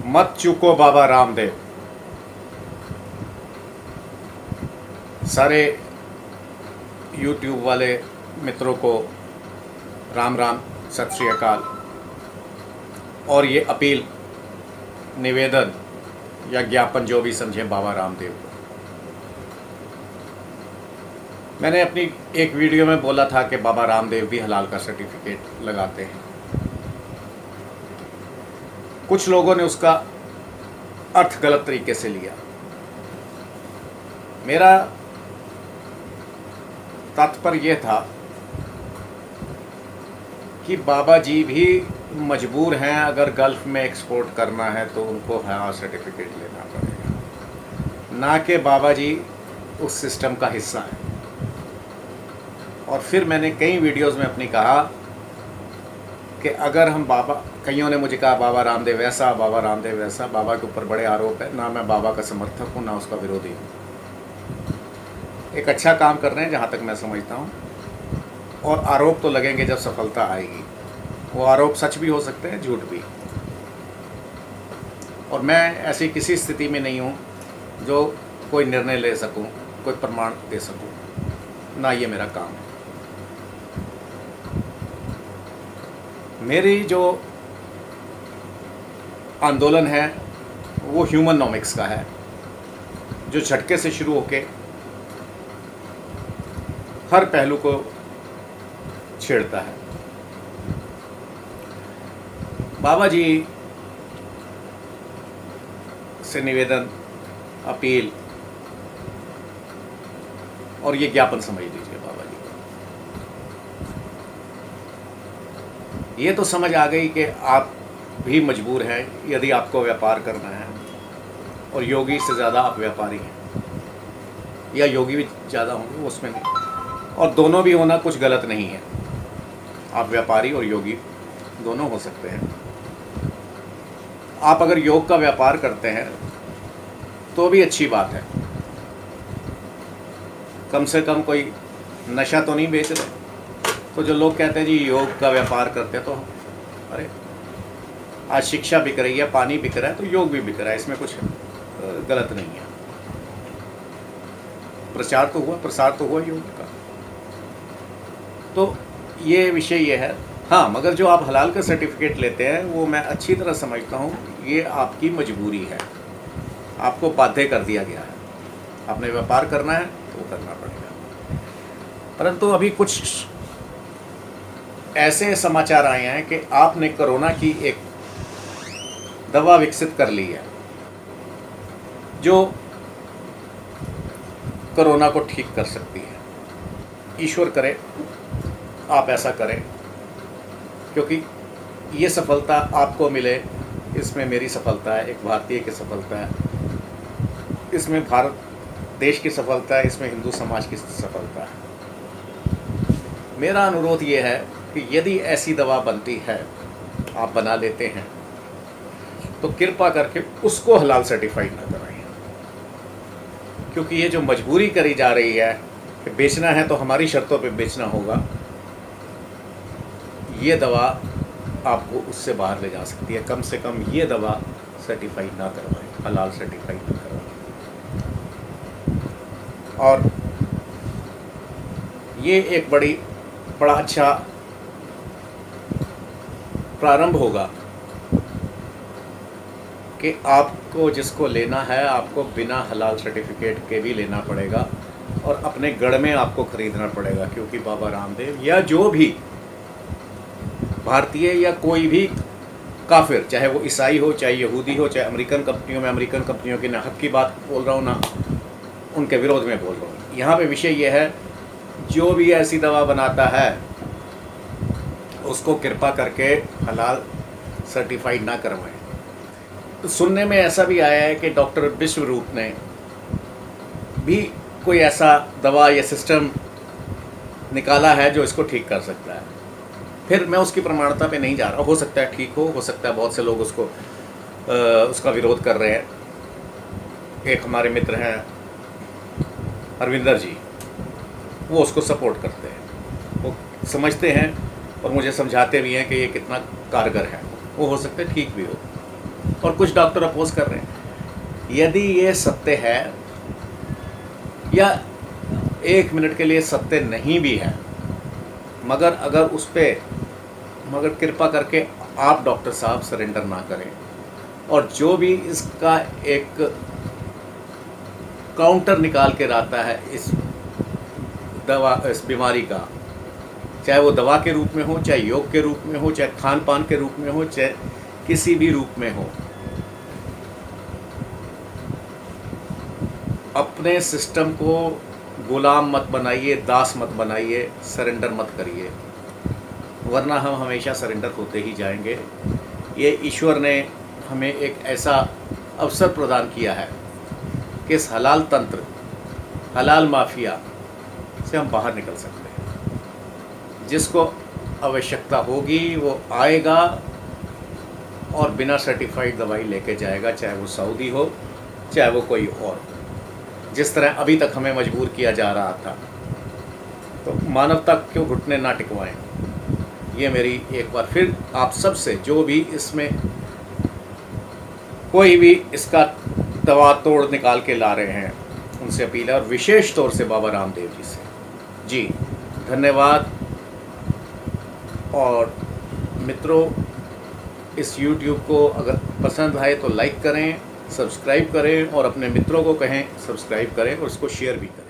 मत चूको बाबा रामदेव। सारे यूट्यूब वाले मित्रों को राम राम, सत श्री अकाल। और ये अपील, निवेदन या ज्ञापन जो भी समझें बाबा रामदेव को। मैंने अपनी एक वीडियो में बोला था कि बाबा रामदेव भी हलाल का सर्टिफिकेट लगाते हैं। कुछ लोगों ने उसका अर्थ गलत तरीके से लिया। मेरा तात्पर्य यह था कि बाबा जी भी मजबूर हैं, अगर गल्फ में एक्सपोर्ट करना है तो उनको हलाल सर्टिफिकेट लेना पड़ेगा, ना कि बाबा जी उस सिस्टम का हिस्सा हैं। और फिर मैंने कई वीडियोस में अपनी कहा कि अगर हम बाबा, कईयों ने मुझे कहा बाबा रामदेव ऐसा, बाबा रामदेव वैसा। बाबा के ऊपर बड़े आरोप है, ना मैं बाबा का समर्थक हूँ ना उसका विरोधी हूँ। एक अच्छा काम कर रहे हैं जहाँ तक मैं समझता हूँ, और आरोप तो लगेंगे जब सफलता आएगी। वो आरोप सच भी हो सकते हैं, झूठ भी। और मैं ऐसी किसी स्थिति में नहीं हूँ जो कोई निर्णय ले सकूँ, कोई प्रमाण दे सकूँ, ना ये मेरा काम है। मेरी जो आंदोलन है वो ह्यूमनोमिक्स का है, जो झटके से शुरू होके हर पहलू को छेड़ता है। बाबा जी से निवेदन, अपील और ये ज्ञापन समझ लीजिए बाबा जी को। ये तो समझ आ गई कि आप भी मजबूर हैं यदि आपको व्यापार करना है, और योगी से ज़्यादा आप व्यापारी हैं, या योगी भी ज़्यादा होंगे, उसमें नहीं। और दोनों भी होना कुछ गलत नहीं है। आप व्यापारी और योगी दोनों हो सकते हैं। आप अगर योग का व्यापार करते हैं तो भी अच्छी बात है, कम से कम कोई नशा तो नहीं बेच रहे। तो जो लोग कहते हैं जी योग का व्यापार करते हैं, तो अरे आज शिक्षा बिक रही है, पानी बिक रहा है, तो योग भी बिक रहा है, इसमें कुछ गलत नहीं है। प्रचार तो हुआ, प्रसार तो हुआ योग का। तो ये विषय ये है। हाँ, मगर जो आप हलाल का सर्टिफिकेट लेते हैं वो मैं अच्छी तरह समझता हूँ, ये आपकी मजबूरी है, आपको बाध्य कर दिया गया है। आपने व्यापार करना है तो वो करना पड़ेगा। परंतु अभी कुछ ऐसे समाचार आए हैं कि आपने कोरोना की एक दवा विकसित कर ली है जो कोरोना को ठीक कर सकती है। ईश्वर करे आप ऐसा करें, क्योंकि ये सफलता आपको मिले, इसमें मेरी सफलता है, एक भारतीय की सफलता है, इसमें भारत देश की सफलता है, इसमें हिंदू समाज की सफलता है। मेरा अनुरोध ये है कि यदि ऐसी दवा बनती है, आप बना लेते हैं, तो कृपा करके उसको हलाल सर्टिफाइड ना कराइए। क्योंकि ये जो मजबूरी करी जा रही है कि बेचना है तो हमारी शर्तों पे बेचना होगा, ये दवा आपको उससे बाहर ले जा सकती है। कम से कम ये दवा सर्टिफाइड ना करवाएं, हलाल सर्टिफाइड ना करवाएं। और ये एक बड़ा अच्छा प्रारंभ होगा कि आपको जिसको लेना है, आपको बिना हलाल सर्टिफिकेट के भी लेना पड़ेगा, और अपने गढ़ में आपको खरीदना पड़ेगा। क्योंकि बाबा रामदेव या जो भी भारतीय या कोई भी काफिर, चाहे वो ईसाई हो, चाहे यहूदी हो, चाहे अमेरिकन कंपनियों में, अमेरिकन कंपनियों की ना हक की बात बोल रहा हूँ ना उनके विरोध में बोल रहा हूँ। यहाँ पे विषय ये है, जो भी ऐसी दवा बनाता है उसको कृपा करके हलाल सर्टिफाइड ना करवाएं। तो सुनने में ऐसा भी आया है कि डॉक्टर विश्वरूप ने भी कोई ऐसा दवा या सिस्टम निकाला है जो इसको ठीक कर सकता है। फिर मैं उसकी प्रमाणता पे नहीं जा रहा, हो सकता है ठीक हो सकता है बहुत से लोग उसका विरोध कर रहे हैं। एक हमारे मित्र हैं अरविंदर जी, वो उसको सपोर्ट करते हैं, वो समझते हैं और मुझे समझाते भी हैं कि ये कितना कारगर है। वो हो सकता है ठीक भी हो, और कुछ डॉक्टर अपोज कर रहे हैं। यदि ये सत्य है या 1 मिनट के लिए सत्य नहीं भी है, मगर अगर उस पर मगर कृपा करके आप डॉक्टर साहब सरेंडर ना करें, और जो भी इसका एक काउंटर निकाल के लाता है इस बीमारी का, चाहे वो दवा के रूप में हो, चाहे योग के रूप में हो, चाहे खान पान के रूप में हो, चाहे किसी भी रूप में हो, अपने सिस्टम को गुलाम मत बनाइए, दास मत बनाइए, सरेंडर मत करिए, वरना हम हमेशा सरेंडर होते ही जाएंगे। ये ईश्वर ने हमें एक ऐसा अवसर प्रदान किया है कि इस हलाल तंत्र, हलाल माफिया से हम बाहर निकल सकते हैं। जिसको आवश्यकता होगी वो आएगा और बिना सर्टिफाइड दवाई लेके जाएगा, चाहे वो सऊदी हो, चाहे वो कोई और। जिस तरह अभी तक हमें मजबूर किया जा रहा था, तो मानवता क्यों घुटने ना टिकवाएं। ये मेरी एक बार फिर आप सब से, जो भी इसमें कोई भी इसका दवा तोड़ निकाल के ला रहे हैं, उनसे अपील है, और विशेष तौर से बाबा रामदेव जी से। जी धन्यवाद। और मित्रों, इस YouTube को अगर पसंद आए तो लाइक करें, सब्सक्राइब करें, और अपने मित्रों को कहें सब्सक्राइब करें, और उसको शेयर भी करें।